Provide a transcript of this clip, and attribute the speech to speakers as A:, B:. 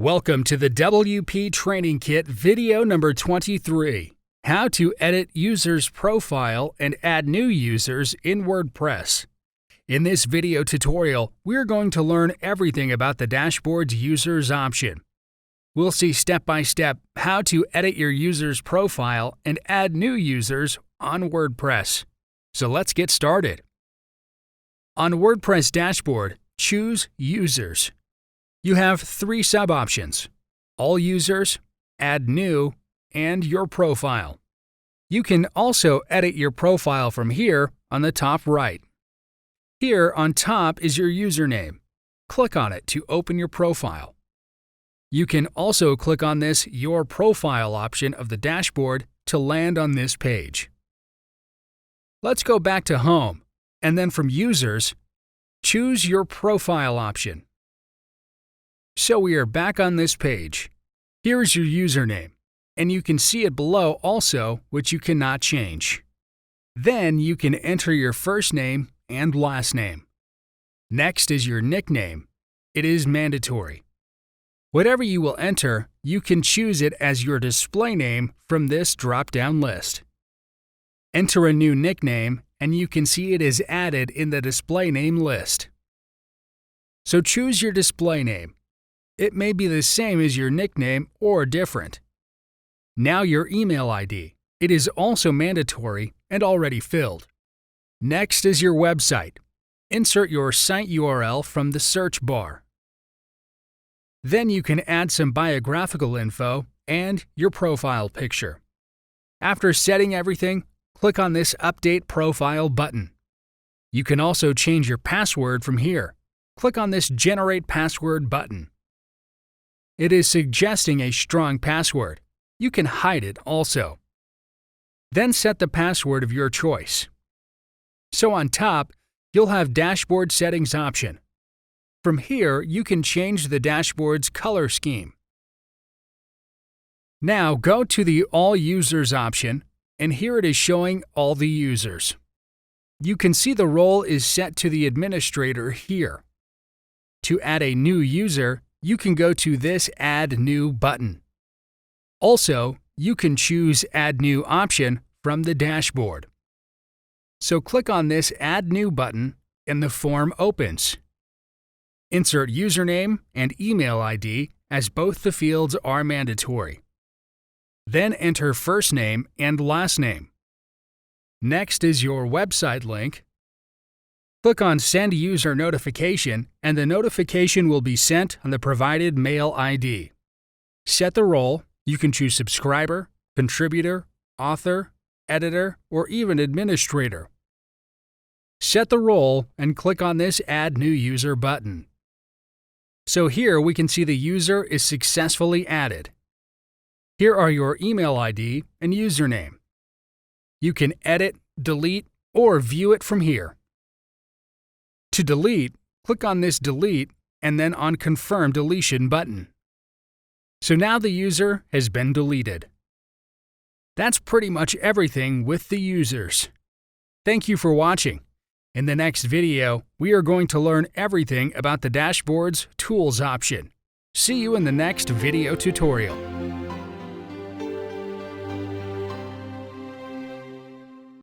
A: Welcome to the WP Training Kit video number 23, How to Edit User's Profile and Add New Users in WordPress. In this video tutorial, we're going to learn everything about the dashboard's Users option. We'll see step-by-step how to edit your user's profile and add new users on WordPress. So let's get started. On WordPress Dashboard, choose Users. You have three sub-options: All Users, Add New, and Your Profile. You can also edit your profile from here on the top right. Here on top is your username. Click on it to open your profile. You can also click on this Your Profile option of the dashboard to land on this page. Let's go back to Home, and then from Users, choose Your Profile option. So we are back on this page. Here is your username, and you can see it below also, which you cannot change. Then you can enter your first name and last name. Next is your nickname. It is mandatory. Whatever you will enter, you can choose it as your display name from this drop-down list. Enter a new nickname, and you can see it is added in the display name list. So choose your display name. It may be the same as your nickname or different. Now your email ID. It is also mandatory and already filled. Next is your website. Insert your site URL from the search bar. Then you can add some biographical info and your profile picture. After setting everything, click on this Update Profile button. You can also change your password from here. Click on this Generate Password button. It is suggesting a strong password. You can hide it also. Then set the password of your choice. So on top, you'll have Dashboard Settings option. From here, you can change the dashboard's color scheme. Now go to the All Users option, and here it is showing all the users. You can see the role is set to the administrator here. To add a new user, you can go to this Add New button. Also, you can choose Add New option from the dashboard. So click on this Add New button and the form opens. Insert username and email ID as both the fields are mandatory. Then enter first name and last name. Next is your website link. Click on Send User Notification, and the notification will be sent on the provided mail ID. Set the role. You can choose subscriber, contributor, author, editor, or even administrator. Set the role and click on this Add New User button. So here we can see the user is successfully added. Here are your email ID and username. You can edit, delete, or view it from here. To delete, click on this Delete and then on Confirm Deletion button. So now the user has been deleted. That's pretty much everything with the users. Thank you for watching. In the next video, we are going to learn everything about the dashboard's Tools option. See you in the next video tutorial.